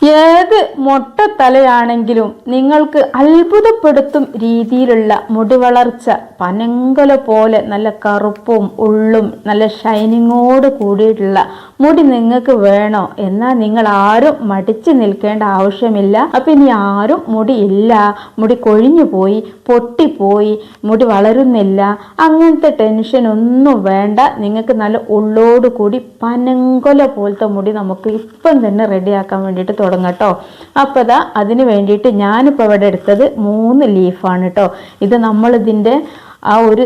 ഏത് മൊട്ടത്തലയാണെങ്കിലും നിങ്ങൾക്ക് അത്ഭുതപ്പെടുത്തും രീതിയിലുള്ള മുടി വളർച്ച, പനങ്കല പോലെ നല്ല കറുപ്പും ഉള്ളും നല്ല ഷൈനിങ്ങോട് കൂടിയിട്ടുള്ള മുടി നിങ്ങൾക്ക് വേണോ? എന്നാൽ നിങ്ങൾ ആരും മടിച്ചു നിൽക്കേണ്ട ആവശ്യമില്ല. അപ്പം ഇനി ആരും മുടി ഇല്ല, മുടി കൊഴിഞ്ഞു പോയി, പൊട്ടിപ്പോയി, മുടി വളരുന്നില്ല, അങ്ങനത്തെ ടെൻഷൻ ഒന്നും വേണ്ട. നിങ്ങൾക്ക് നല്ല ഉള്ളോട് കൂടി പനങ്കൊല പോലത്തെ മുടി നമുക്ക് ഇപ്പം തന്നെ റെഡിയാക്കാൻ വേണ്ടിയിട്ട് തുടങ്ങട്ടോ. അപ്പോൾ അതിന് വേണ്ടിയിട്ട് ഞാനിപ്പോൾ ഇവിടെ എടുത്തത് 3 ലീഫാണ് കേട്ടോ. ഇത് നമ്മളിതിൻ്റെ ആ ഒരു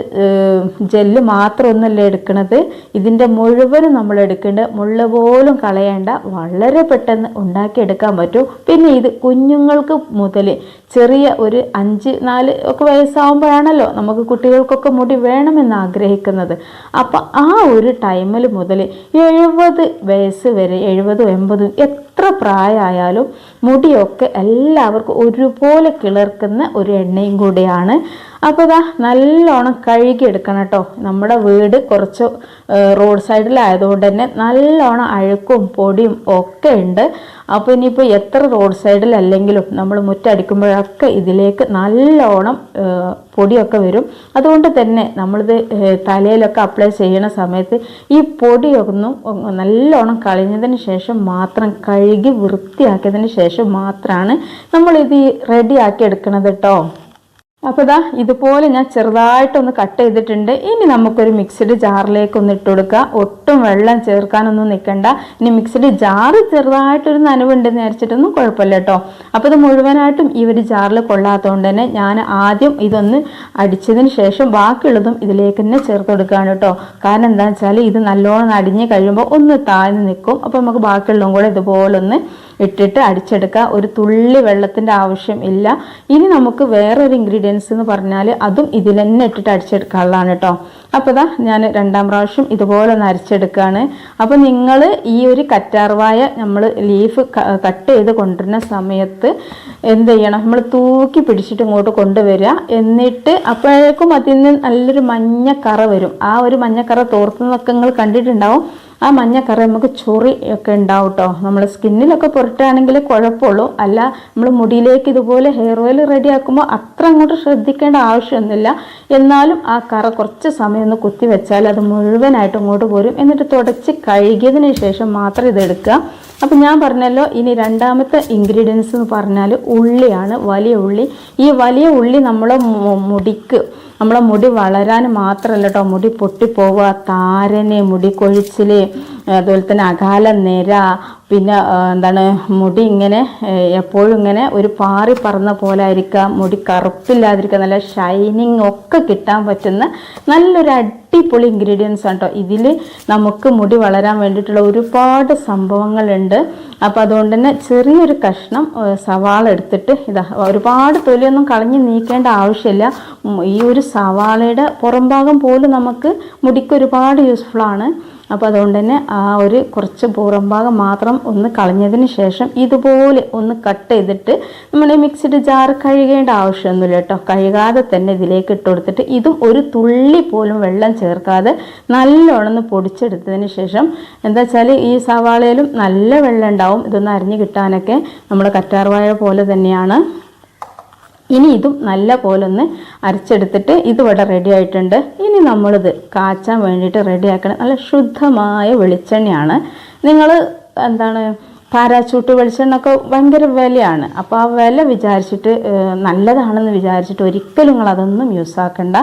ജെല്ല് മാത്രമൊന്നുമല്ല എടുക്കുന്നത്, ഇതിൻ്റെ മുഴുവനും നമ്മൾ എടുക്കേണ്ടത്. മുള്ള പോലും കളയേണ്ട, വളരെ പെട്ടെന്ന് ഉണ്ടാക്കിയെടുക്കാൻ പറ്റും. പിന്നെ ഇത് കുഞ്ഞുങ്ങൾക്ക് മുതൽ ചെറിയ ഒരു 5-4 ഒക്കെ വയസ്സാകുമ്പോഴാണല്ലോ നമുക്ക് കുട്ടികൾക്കൊക്കെ മുടി വേണമെന്ന് ആഗ്രഹിക്കുന്നത്. അപ്പം ആ ഒരു ടൈമിൽ മുതൽ 70 വയസ്സ് വരെ, 70-80 എത്ര പ്രായമായാലും മുടിയൊക്കെ എല്ലാവർക്കും ഒരുപോലെ കിളിർക്കുന്ന ഒരു എണ്ണയും കൂടിയാണ്. അപ്പോൾ നല്ലോണം കഴുകിയെടുക്കണം കേട്ടോ. നമ്മുടെ വീട് കുറച്ച് റോഡ് സൈഡിലായതുകൊണ്ട് തന്നെ നല്ലോണം അഴുക്കും പൊടിയും ഒക്കെ ഉണ്ട്. അപ്പോൾ ഇനിയിപ്പോൾ എത്ര റോഡ് സൈഡിലല്ലെങ്കിലും നമ്മൾ മുറ്റടിക്കുമ്പോഴൊക്കെ ഇതിലേക്ക് നല്ലോണം പൊടിയൊക്കെ വരും. അതുകൊണ്ട് തന്നെ നമ്മളിത് തലയിലൊക്കെ അപ്ലൈ ചെയ്യണ സമയത്ത് ഈ പൊടിയൊന്നും നല്ലോണം കളഞ്ഞതിന് ശേഷം മാത്രം, കഴുകി വൃത്തിയാക്കിയതിന് ശേഷം മാത്രമാണ് നമ്മളിത് റെഡിയാക്കി എടുക്കണത് കേട്ടോ. അപ്പോൾ ഇതുപോലെ ഞാൻ ചെറുതായിട്ടൊന്ന് കട്ട് ചെയ്തിട്ടുണ്ട്. ഇനി നമുക്കൊരു മിക്സിഡ് ജാറിലേക്ക് ഒന്ന് ഇട്ട് കൊടുക്കുക. ഒട്ടും വെള്ളം ചേർക്കാനൊന്നും നിൽക്കണ്ട. ഇനി മിക്സിഡ് ജാറ് ചെറുതായിട്ടൊരു നനവുണ്ടെന്ന് വിചാരിച്ചിട്ടൊന്നും കുഴപ്പമില്ല കേട്ടോ. അപ്പോൾ ഇത് മുഴുവനായിട്ടും ഈ ഒരു ജാറിൽ കൊള്ളാത്തതുകൊണ്ട് തന്നെ ഞാൻ ആദ്യം ഇതൊന്ന് അടിച്ചതിന് ശേഷം ബാക്കിയുള്ളതും ഇതിലേക്ക് തന്നെ ചേർത്ത് കൊടുക്കുകയാണ് കേട്ടോ. കാരണം എന്താണെന്ന് വെച്ചാൽ ഇത് നല്ലോണം അടിഞ്ഞ് കഴിയുമ്പോൾ ഒന്ന് താഴ്ന്ന് നിൽക്കും. അപ്പോൾ നമുക്ക് ബാക്കിയുള്ളതും കൂടെ ഇതുപോലെ ഒന്ന് ഇട്ടിട്ട് അടിച്ചെടുക്കുക. ഒരു തുള്ളി വെള്ളത്തിൻ്റെ ആവശ്യം ഇല്ല. ഇനി നമുക്ക് വേറൊരു ഇൻഗ്രീഡിയൻസ് എന്ന് പറഞ്ഞാൽ അതും ഇതിൽ തന്നെ ഇട്ടിട്ട് അടിച്ചെടുക്കാനുള്ളതാണ് കേട്ടോ. അപ്പോൾ ഞാൻ 2ാം പ്രാവശ്യം ഇതുപോലെ ഒന്ന് അരിച്ചെടുക്കുകയാണ്. അപ്പോൾ നിങ്ങൾ ഈ ഒരു കറ്റാർവായ നമ്മൾ ലീഫ് കട്ട് ചെയ്ത് കൊണ്ടുവരുന്ന സമയത്ത് എന്ത് ചെയ്യണം, നമ്മൾ തൂക്കി പിടിച്ചിട്ട് ഇങ്ങോട്ട് കൊണ്ടുവരിക. എന്നിട്ട് അപ്പോഴേക്കും അതിൽ നിന്ന് നല്ലൊരു മഞ്ഞക്കറ വരും. ആ ഒരു മഞ്ഞക്കറ തോർത്തുന്നതൊക്കെ നിങ്ങൾ കണ്ടിട്ടുണ്ടാവും. ആ മഞ്ഞക്കറ നമുക്ക് ചൊറി ഒക്കെ ഉണ്ടാവും കേട്ടോ. നമ്മൾ സ്കിന്നിലൊക്കെ പുരട്ടുകയാണെങ്കിൽ കുഴപ്പമുള്ളൂ. അല്ല നമ്മൾ മുടിയിലേക്ക് ഇതുപോലെ ഹെയർ ഓയിൽ റെഡിയാക്കുമ്പോൾ അത്ര അങ്ങോട്ട് ശ്രദ്ധിക്കേണ്ട ആവശ്യമൊന്നുമില്ല. എന്നാലും ആ കറ കുറച്ച് സമയം ഒന്ന് കുത്തി വെച്ചാൽ അത് മുഴുവനായിട്ട് ഇങ്ങോട്ട് പോരും. എന്നിട്ട് തുടച്ച് കഴുകിയതിന് ശേഷം മാത്രം ഇതെടുക്കുക. അപ്പം ഞാൻ പറഞ്ഞല്ലോ, ഇനി 2ാമത്തെ ഇൻഗ്രീഡിയൻസ് എന്ന് പറഞ്ഞാൽ ഉള്ളിയാണ്, വലിയ ഉള്ളി. ഈ വലിയ ഉള്ളി നമ്മളെ മുടി വളരാൻ മാത്രമല്ല കേട്ടോ, മുടി പൊട്ടിപ്പോവുക, താരന്, മുടി കൊഴിച്ചിൽ, അതുപോലെ തന്നെ അകാല നിര, പിന്നെ മുടി ഇങ്ങനെ എപ്പോഴും ഇങ്ങനെ ഒരു പാറി പറന്ന പോലെ ആയിരിക്കുക, മുടി കറുപ്പില്ലാതിരിക്കുക, നല്ല ഷൈനിങ് ഒക്കെ കിട്ടാൻ പറ്റുന്ന നല്ലൊരു അടിപൊളി ഇൻഗ്രീഡിയൻസ് ആണ് കേട്ടോ. ഇതിൽ നമുക്ക് മുടി വളരാൻ വേണ്ടിയിട്ടുള്ള ഒരുപാട് സംഭവങ്ങളുണ്ട്. അപ്പോൾ അതുകൊണ്ട് തന്നെ ചെറിയൊരു കഷ്ണം സവാള എടുത്തിട്ട് ഒരുപാട് തൊലിയൊന്നും കളഞ്ഞ് നീക്കേണ്ട ആവശ്യമില്ല. ഈ ഒരു സവാളയുടെ പുറം ഭാഗം പോലും നമുക്ക് മുടിക്ക് ഒരുപാട് യൂസ്ഫുള്ളാണ്. അപ്പോൾ അതുകൊണ്ട് തന്നെ ആ ഒരു കുറച്ച് പുറം ഭാഗം മാത്രം ഒന്ന് കളഞ്ഞതിന് ശേഷം ഇതുപോലെ ഒന്ന് കട്ട് ചെയ്തിട്ട് നമ്മൾ മിക്സിഡ് ജാർ കഴുകേണ്ട ആവശ്യമൊന്നുമില്ല കേട്ടോ. കഴുകാതെ തന്നെ ഇതിലേക്ക് ഇട്ട് കൊടുത്തിട്ട് ഇതും ഒരു തുള്ളി പോലും വെള്ളം ചേർക്കാതെ നല്ലോണം പൊടിച്ചെടുത്തതിന് ശേഷം, എന്താ വെച്ചാൽ ഈ സവാളയിലും നല്ല വെള്ളം ഉണ്ടാവും. ഇതൊന്ന് അരിഞ്ഞ് കിട്ടാനൊക്കെ നമ്മൾ കറ്റാർവാഴ പോലെ തന്നെയാണ്. ഇനി ഇതും നല്ല പോലെ ഒന്ന് അരച്ചെടുത്തിട്ട് ഇതിവിടെ റെഡി ആയിട്ടുണ്ട്. ഇനി നമ്മളിത് കാച്ചാൻ വേണ്ടിയിട്ട് റെഡിയാക്കണം. നല്ല ശുദ്ധമായ വെളിച്ചെണ്ണയാണ്. നിങ്ങൾ പാരാച്ചൂട്ട് വെളിച്ചെണ്ണയൊക്കെ ഭയങ്കര വിലയാണ്. അപ്പോൾ ആ വില വിചാരിച്ചിട്ട് നല്ലതാണെന്ന് വിചാരിച്ചിട്ട് ഒരിക്കലും നിങ്ങൾ അതൊന്നും യൂസ് ആക്കണ്ട.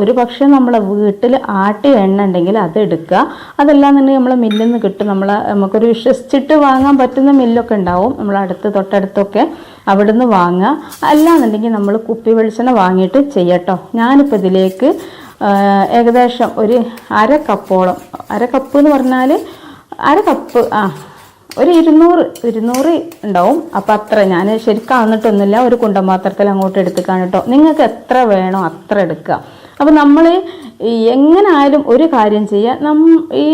ഒരു പക്ഷേ നമ്മളെ വീട്ടിൽ ആട്ടിയ എണ്ണ ഉണ്ടെങ്കിൽ അത് എടുക്കുക. അതല്ലാന്നുണ്ടെങ്കിൽ നമ്മളെ മില്ലിൽ നിന്ന് കിട്ടും. നമുക്കൊരു വിശ്വസിച്ചിട്ട് വാങ്ങാൻ പറ്റുന്ന മില്ലൊക്കെ ഉണ്ടാവും തൊട്ടടുത്തൊക്കെ, അവിടെ നിന്ന് വാങ്ങുക. അല്ലാന്നുണ്ടെങ്കിൽ നമ്മൾ കുപ്പി വെളിച്ചെണ്ണ വാങ്ങിയിട്ട് ചെയ്യട്ടോ. ഞാനിപ്പോൾ ഇതിലേക്ക് ഏകദേശം ഒരു അര കപ്പ് എന്ന് പറഞ്ഞാൽ ഒരു 200 ഉണ്ടാവും. അപ്പം അത്ര ഞാൻ ശരിക്കും വന്നിട്ടൊന്നുമില്ല, ഒരു കുണ്ടപാത്രത്തിൽ അങ്ങോട്ട് എടുത്തിക്കാണ് കേട്ടോ. നിങ്ങൾക്ക് എത്ര വേണോ അത്ര എടുക്കുക. അപ്പം നമ്മൾ എങ്ങനെ ആയാലും ഒരു കാര്യം ചെയ്യുക, ഈ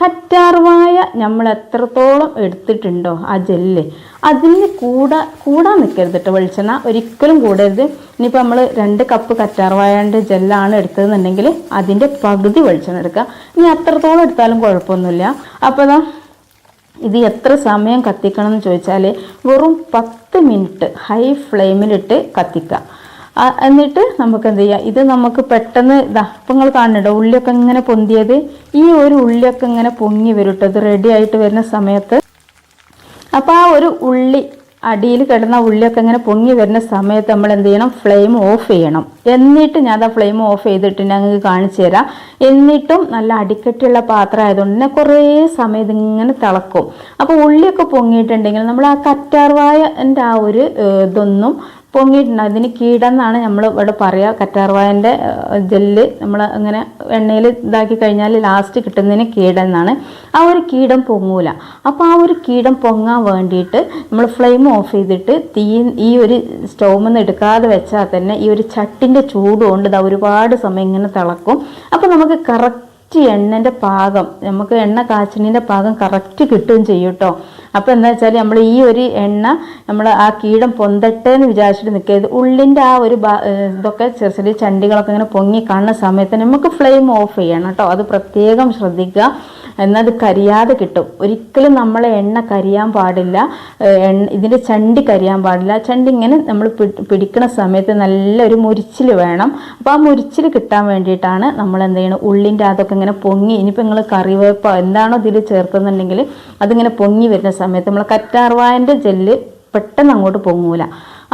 കറ്റാർവായ നമ്മൾ എത്രത്തോളം എടുത്തിട്ടുണ്ടോ ആ ജെല്ല്, അതിന് കൂടാൻ നിൽക്കരുത് കേട്ടോ. വെളിച്ചെണ്ണ ഒരിക്കലും കൂടരുത്. ഇനിയിപ്പോൾ നമ്മൾ 2 കപ്പ് കറ്റാർവായൻ്റെ ജെല്ലാണ് എടുത്തതെന്നുണ്ടെങ്കിൽ അതിൻ്റെ പകുതി വെളിച്ചെണ്ണ എടുക്കുക. ഇനി അത്രത്തോളം എടുത്താലും കുഴപ്പമൊന്നുമില്ല. അപ്പോൾ ഇത് എത്ര സമയം കത്തിക്കണം എന്ന് ചോദിച്ചാൽ വെറും 10 മിനിറ്റ് ഹൈ ഫ്ലെയിമിലിട്ട് കത്തിക്കുക. എന്നിട്ട് നമുക്ക് എന്ത് ചെയ്യാം, ഇത് നമുക്ക് പെട്ടെന്ന് ഇതാ ഇപ്പം നിങ്ങൾ കാണുന്നുണ്ടോ ഉള്ളിയൊക്കെ ഇങ്ങനെ പൊന്തിയത്, ഈ ഒരു ഉള്ളിയൊക്കെ ഇങ്ങനെ പൊങ്ങി വരും കേട്ടോ ഇത് റെഡി ആയിട്ട് വരുന്ന സമയത്ത്. അപ്പോൾ ആ ഒരു ഉള്ളി അടിയിൽ കിടന്ന ഉള്ളിയൊക്കെ ഇങ്ങനെ പൊങ്ങി വരുന്ന സമയത്ത് നമ്മൾ എന്ത് ചെയ്യണം, ഫ്ലെയിം ഓഫ് ചെയ്യണം. എന്നിട്ട് ഞാൻ ആ ഫ്ലെയിം ഓഫ് ചെയ്തിട്ട് ഞങ്ങൾക്ക് കാണിച്ചു തരാം. എന്നിട്ടും നല്ല അടിക്കട്ടിയുള്ള പാത്രം ആയതുകൊണ്ട് തന്നെ കുറേ സമയം ഇതിങ്ങനെ തിളക്കും. അപ്പോൾ ഉള്ളിയൊക്കെ പൊങ്ങിയിട്ടുണ്ടെങ്കിൽ നമ്മൾ ആ കറ്റാർവാഴൻ്റെ ആ ഒരു ഇതൊന്നും പൊങ്ങിയിട്ടുണ്ട്. അതിന് കീടെന്നാണ് നമ്മൾ ഇവിടെ പറയുക. കറ്റാർവാഴൻ്റെ ജെല്ല് നമ്മൾ അങ്ങനെ എണ്ണയിൽ ഇതാക്കി കഴിഞ്ഞാൽ ലാസ്റ്റ് കിട്ടുന്നതിന് കീടെന്നാണ്. ആ ഒരു കീടം പൊങ്ങൂല. അപ്പോൾ ആ ഒരു കീടം പൊങ്ങാൻ വേണ്ടിയിട്ട് നമ്മൾ ഫ്ലെയിം ഓഫ് ചെയ്തിട്ട് ഈ ഒരു സ്റ്റൗവിൽ നിന്ന് എടുക്കാതെ വെച്ചാൽ തന്നെ ഈ ഒരു ചട്ടിൻ്റെ ചൂട് കൊണ്ട് ഇതാ ഒരുപാട് സമയം ഇങ്ങനെ തിളക്കും. അപ്പോൾ നമുക്ക് കറക്റ്റ് എണ്ണൻ്റെ പാകം, നമുക്ക് എണ്ണ കാച്ചിൻ്റെ പാകം കറക്റ്റ് കിട്ടുകയും ചെയ്യും കേട്ടോ. അപ്പോൾ എന്താ വെച്ചാൽ നമ്മൾ ഈ ഒരു എണ്ണ നമ്മൾ ആ കീടം പൊന്തട്ടെ എന്ന് വിചാരിച്ചിട്ട് നിൽക്കരുത്. ഉള്ളിൻ്റെ ആ ഒരു ഇതൊക്കെ ചെറിയ ചെറിയ ചണ്ടികളൊക്കെ ഇങ്ങനെ പൊങ്ങി കാണുന്ന സമയത്ത് നമുക്ക് ഫ്ലെയിം ഓഫ് ചെയ്യണം കേട്ടോ. അത് പ്രത്യേകം ശ്രദ്ധിക്കുക. എന്നാൽ അത് കരിയാതെ കിട്ടും. ഒരിക്കലും നമ്മളെ എണ്ണ കരിയാൻ പാടില്ല, ഇതിൻ്റെ ചണ്ടി കരിയാൻ പാടില്ല. ചണ്ടി ഇങ്ങനെ നമ്മൾ പിടിക്കുന്ന സമയത്ത് നല്ലൊരു മുരിച്ചിൽ വേണം. അപ്പോൾ ആ മുരിച്ചിൽ കിട്ടാൻ വേണ്ടിയിട്ടാണ് നമ്മൾ എന്ത് ചെയ്യണം, ഉള്ളിൻ്റെ അതൊക്കെ ഇങ്ങനെ പൊങ്ങി, ഇനിയിപ്പോൾ നിങ്ങൾ കറിവേപ്പോ എന്താണോ ഇതിൽ ചേർക്കുന്നുണ്ടെങ്കിൽ അതിങ്ങനെ പൊങ്ങി വരുന്ന സമയത്ത് നമ്മൾ കറ്റാർവാഴൻ്റെ ജെല്ല് പെട്ടെന്ന് അങ്ങോട്ട് പൊങ്ങൂല.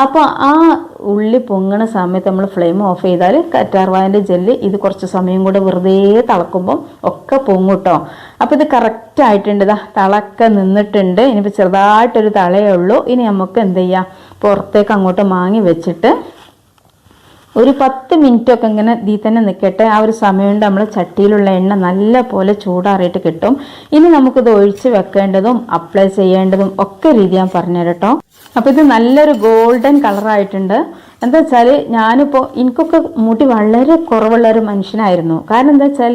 അപ്പോൾ ആ ഉള്ളി പൊങ്ങണ സമയത്ത് നമ്മൾ ഫ്ലെയിം ഓഫ് ചെയ്താൽ കറ്റാർവാഴൻ്റെ ജെല്ല് ഇത് കുറച്ച് സമയം കൂടെ വെറുതെ തിളക്കുമ്പം ഒക്കെ പൊങ്ങും കേട്ടോ. അപ്പോൾ ഇത് കറക്റ്റ് ആയിട്ടുണ്ട്. ഇതാ തളക്കെ നിന്നിട്ടുണ്ട്. ഇനിയിപ്പോൾ ചെറുതായിട്ടൊരു തളയേ ഉള്ളൂ. ഇനി നമുക്ക് എന്ത് ചെയ്യാം, പുറത്തേക്ക് അങ്ങോട്ട് മാങ്ങി വെച്ചിട്ട് ഒരു 10 മിനിറ്റൊക്കെ ഇങ്ങനെ ഇതിൽ തന്നെ നിൽക്കട്ടെ. ആ ഒരു സമയം കൊണ്ട് നമ്മൾ ചട്ടിയിലുള്ള എണ്ണ നല്ല പോലെ ചൂടാറിയിട്ട് കിട്ടും. ഇനി നമുക്കിത് ഒഴിച്ച് വെക്കേണ്ടതും അപ്ലൈ ചെയ്യേണ്ടതും ഒക്കെ രീതി ഞാൻ പറഞ്ഞുതരാം കേട്ടോ. അപ്പോൾ ഇത് നല്ലൊരു ഗോൾഡൻ കളറായിട്ടുണ്ട്. എന്താ വെച്ചാൽ ഞാനിപ്പോൾ എനിക്കൊക്കെ മുടി വളരെ കുറവുള്ള ഒരു മനുഷ്യനായിരുന്നു. കാരണം എന്താ വെച്ചാൽ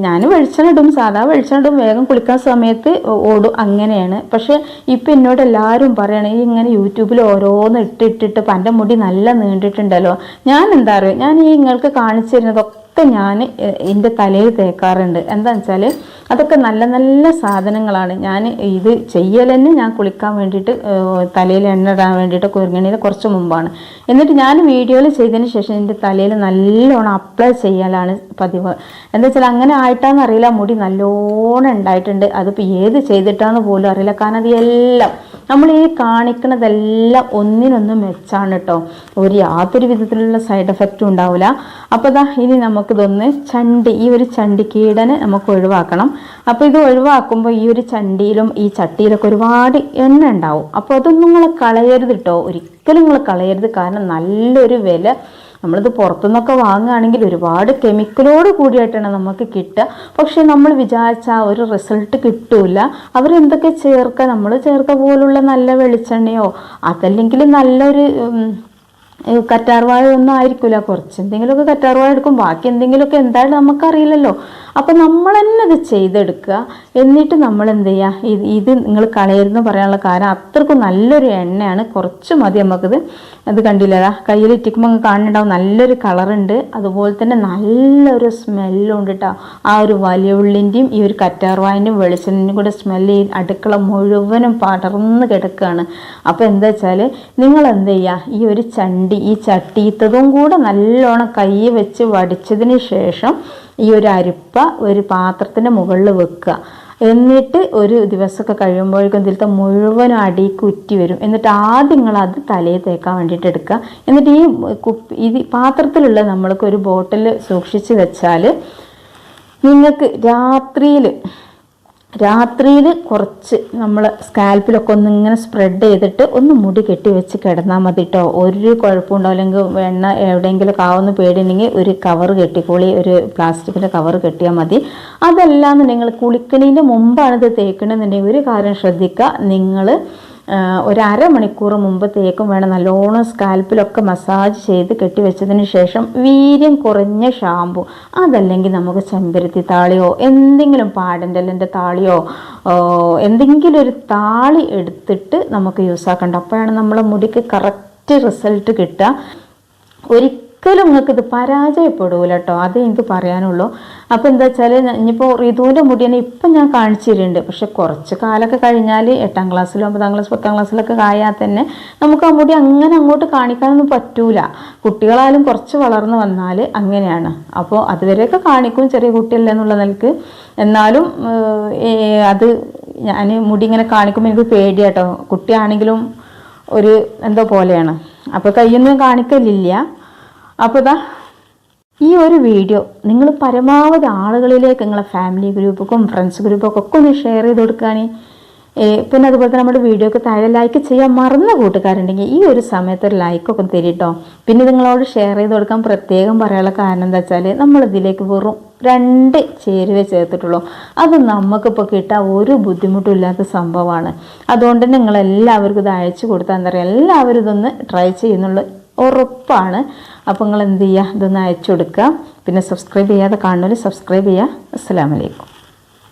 ഞാൻ വെളിച്ചെണ്ണ ഇടും, സാധാ വെളിച്ചെണ്ണ ഇടും, വേഗം കുളിക്കാൻ സമയത്ത് ഓടും, അങ്ങനെയാണ്. പക്ഷേ ഇപ്പം എന്നോട് എല്ലാവരും പറയണേ ഈ ഇങ്ങനെ യൂട്യൂബിൽ ഓരോന്ന് ഇട്ടിട്ട് ഇപ്പം എൻ്റെ മുടി നല്ല നീണ്ടിട്ടുണ്ടല്ലോ. ഞാൻ എന്താ പറയുക, ഞാൻ ഈ നിങ്ങൾക്ക് കാണിച്ചു തരുന്നതൊക്കെ ഞാൻ എൻ്റെ തലയിൽ തേക്കാറുണ്ട്. എന്താണെന്ന് വെച്ചാൽ അതൊക്കെ നല്ല നല്ല സാധനങ്ങളാണ്. ഞാൻ ഇത് ചെയ്യൽ തന്നെ ഞാൻ കുളിക്കാൻ വേണ്ടിയിട്ട് തലയിൽ എണ്ണ ഇടാൻ വേണ്ടിയിട്ട് കുരുങ്ങണിയിൽ കുറച്ച് മുമ്പാണ്. എന്നിട്ട് ഞാൻ വീഡിയോയിൽ ചെയ്തതിന് ശേഷം എൻ്റെ തലയിൽ നല്ലോണം അപ്ലൈ ചെയ്യലാണ് പതിവ്. എന്താ വെച്ചാൽ അങ്ങനെ ആയിട്ടാന്ന് അറിയില്ല, മുടി നല്ലോണം ഉണ്ടായിട്ടുണ്ട്. അതിപ്പോൾ ഏത് ചെയ്തിട്ടാന്ന് പോലും അറിയില്ല. കാരണം അത് എല്ലാം നമ്മൾ ഈ കാണിക്കുന്നതെല്ലാം ഒന്നിനൊന്നും മെച്ചാണ് കേട്ടോ. യാതൊരു വിധത്തിലുള്ള സൈഡ് എഫക്റ്റും ഉണ്ടാവില്ല. അപ്പോൾ ഇതാ ഇനി നമുക്കിതൊന്ന് ഈ ഒരു ചണ്ടി കീടനെ നമുക്ക് ഒഴിവാക്കണം. അപ്പോൾ ഇത് ഒഴിവാക്കുമ്പോൾ ഈ ഒരു ചണ്ടിയിലും ഈ ചട്ടിയിലൊക്കെ ഒരുപാട് എണ്ണ ഉണ്ടാവും. അപ്പോൾ അതൊന്നും നിങ്ങൾ കളയരുത് കേട്ടോ, ഒരിക്കലും നിങ്ങൾ കളയരുത്. കാരണം നല്ലൊരു വില, നമ്മളിത് പുറത്തുനിന്നൊക്കെ വാങ്ങുകയാണെങ്കിൽ ഒരുപാട് കെമിക്കലോട് കൂടിയായിട്ടാണ് നമുക്ക് കിട്ടുക. പക്ഷെ നമ്മൾ വിചാരിച്ച ആ ഒരു റിസൾട്ട് കിട്ടൂല. അവരെന്തൊക്കെ ചേർക്കുക, നമ്മൾ ചേർക്ക പോലുള്ള നല്ല വെളിച്ചെണ്ണയോ അതല്ലെങ്കിൽ നല്ലൊരു കറ്റാർവാഴ ഒന്നും ആയിരിക്കില്ല. കുറച്ച് എന്തെങ്കിലുമൊക്കെ കറ്റാർവാഴ എടുക്കും, ബാക്കി എന്തെങ്കിലുമൊക്കെ എന്തായാലും നമുക്കറിയില്ലല്ലോ. അപ്പം നമ്മൾ തന്നെ ഇത് ചെയ്തെടുക്കുക. എന്നിട്ട് നമ്മൾ എന്ത് ചെയ്യുക, ഇത് നിങ്ങൾ കളയരുതെന്ന് പറയാനുള്ള കാരണം അത്രക്കും നല്ലൊരു എണ്ണയാണ്. കുറച്ച് മതി നമുക്കിത്. അത് കണ്ടില്ല, കയ്യിൽ ഇറ്റിക്കുമ്പോൾ അങ്ങ് കാണുന്നുണ്ടാവും നല്ലൊരു കളറുണ്ട്, അതുപോലെ തന്നെ നല്ലൊരു സ്മെല്ലും ഉണ്ട് കേട്ടോ. ആ ഒരു വലിയ ഉള്ളിൻ്റെയും ഈ ഒരു കറ്റാർവാഴൻ്റെയും വെളിച്ചെണ്ണയും കൂടെ സ്മെല്ല് ഈ അടുക്കള മുഴുവനും പടർന്ന് കിടക്കുകയാണ്. അപ്പോൾ എന്താ വെച്ചാൽ നിങ്ങൾ എന്ത് ചെയ്യുക, ഈ ഒരു ഈ ചട്ടിത്തതും കൂടെ നല്ലോണം കൈ വെച്ച് വടിച്ചതിന് ശേഷം ഈ ഒരു അരിപ്പ ഒരു പാത്രത്തിൻ്റെ മുകളിൽ വെക്കുക. എന്നിട്ട് ഒരു ദിവസമൊക്കെ കഴിയുമ്പോഴേക്കും ഇതിലത്തെ മുഴുവനും അടിക്ക് ഉറ്റി വരും. എന്നിട്ട് ആദ്യം നിങ്ങളത് തലയിൽ തേക്കാൻ വേണ്ടിയിട്ട് എടുക്കുക. എന്നിട്ട് ഈ പാത്രത്തിലുള്ള നമ്മൾക്ക് ഒരു ബോട്ടിൽ സൂക്ഷിച്ച് വെച്ചാൽ നിങ്ങൾക്ക് രാത്രിയിൽ കുറച്ച് നമ്മൾ സ്കാൽപ്പിലൊക്കെ ഒന്നിങ്ങനെ സ്പ്രെഡ് ചെയ്തിട്ട് ഒന്ന് മുടി കെട്ടി വെച്ച് കിടന്നാൽ മതി കേട്ടോ. ഒരു കുഴപ്പമുണ്ടോ, അല്ലെങ്കിൽ എണ്ണ എവിടെയെങ്കിലും ആവുന്ന പേടിയുണ്ടെങ്കിൽ ഒരു കവർ കെട്ടിക്കോളി, ഒരു പ്ലാസ്റ്റിക്കിൻ്റെ കവർ കെട്ടിയാൽ മതി. അതല്ലാന്ന് നിങ്ങൾ കുളിക്കണീൻ്റെ മുമ്പാണ് ഇത് തേക്കണമെന്നുണ്ടെങ്കിൽ ഒരു കാര്യം ശ്രദ്ധിക്കുക, നിങ്ങൾ ഒരു അരമണിക്കൂർ മുമ്പ് തേക്കും വേണം. നല്ലോണം സ്കാൽപ്പിലൊക്കെ മസാജ് ചെയ്ത് കെട്ടിവെച്ചതിന് ശേഷം വീര്യം കുറഞ്ഞ ഷാമ്പു, അതല്ലെങ്കിൽ നമുക്ക് ചെമ്പരത്തി താളിയോ എന്തെങ്കിലും പാടൻ്റെ താളിയോ എന്തെങ്കിലും ഒരു താളി എടുത്തിട്ട് നമുക്ക് യൂസ് ആക്കേണ്ട. അപ്പോഴാണ് നമ്മളെ മുടിക്ക് കറക്റ്റ് റിസൾട്ട് കിട്ടുക. ഒരിക്കലും നിങ്ങൾക്ക് ഇത് പരാജയപ്പെടൂല കേട്ടോ, അതേ എനിക്ക് പറയാനുള്ളൂ. അപ്പോൾ എന്താ വെച്ചാൽ ഇനിയിപ്പോൾ ഋതുവിൻ്റെ മുടി തന്നെ ഇപ്പം ഞാൻ കാണിച്ചു തരുന്നുണ്ട്. പക്ഷെ കുറച്ച് കാലമൊക്കെ കഴിഞ്ഞാൽ 8ാം ക്ലാസ്സിലോ 9ാം ക്ലാസ് 10ാം ക്ലാസ്സിലൊക്കെ ആയാൽ തന്നെ നമുക്ക് ആ മുടി അങ്ങനെ അങ്ങോട്ട് കാണിക്കാനൊന്നും പറ്റൂല. കുട്ടികളായാലും കുറച്ച് വളർന്നു വന്നാൽ അങ്ങനെയാണ്. അപ്പോൾ അതുവരെയൊക്കെ കാണിക്കും ചെറിയ കുട്ടിയല്ല എന്നുള്ള നിലക്ക്. എന്നാലും അത് ഞാൻ മുടി ഇങ്ങനെ കാണിക്കുമ്പോൾ എനിക്ക് പേടിയാട്ടോ. കുട്ടിയാണെങ്കിലും ഒരു എന്തോ പോലെയാണ്. അപ്പോൾ കയ്യൊന്നും കാണിക്കലില്ല. അപ്പോൾ ഇതാ ഈ ഒരു വീഡിയോ നിങ്ങൾ പരമാവധി ആളുകളിലേക്ക് നിങ്ങളെ ഫാമിലി ഗ്രൂപ്പൊക്കെ ഫ്രണ്ട്സ് ഗ്രൂപ്പൊക്കെ ഒക്കെ ഒന്ന് ഷെയർ ചെയ്ത് കൊടുക്കുകയാണ്. പിന്നെ അതുപോലെ തന്നെ നമ്മുടെ വീഡിയോക്ക് താഴെ ലൈക്ക് ചെയ്യാൻ മറന്ന കൂട്ടുകാരുണ്ടെങ്കിൽ ഈ ഒരു സമയത്ത് ഒരു ലൈക്കൊക്കെ തരിട്ടോ. പിന്നെ നിങ്ങളോട് ഷെയർ ചെയ്ത് കൊടുക്കാൻ പ്രത്യേകം പറയാനുള്ള കാരണം എന്താ വെച്ചാൽ നമ്മളിതിലേക്ക് വെറും 2 ചേരുവ ചേർത്തിട്ടുള്ളൂ. അത് നമുക്കിപ്പോൾ കിട്ടാൻ ഒരു ബുദ്ധിമുട്ടും ഇല്ലാത്ത സംഭവമാണ്. അതുകൊണ്ട് തന്നെ നിങ്ങളെല്ലാവർക്കും ഇത് അയച്ചു കൊടുത്താൽ എന്താ പറയുക, എല്ലാവരും ഇതൊന്ന് ട്രൈ ചെയ്യുന്നുള്ള ഉറപ്പാണ്. അപ്പോൾ നിങ്ങൾ എന്ത് ചെയ്യുക, ഇതൊന്ന് അയച്ചു കൊടുക്കുക. പിന്നെ സബ്സ്ക്രൈബ് ചെയ്യാതെ കാണുന്നവർ സബ്സ്ക്രൈബ് ചെയ്യുക. അസ്സലാമു അലൈക്കും.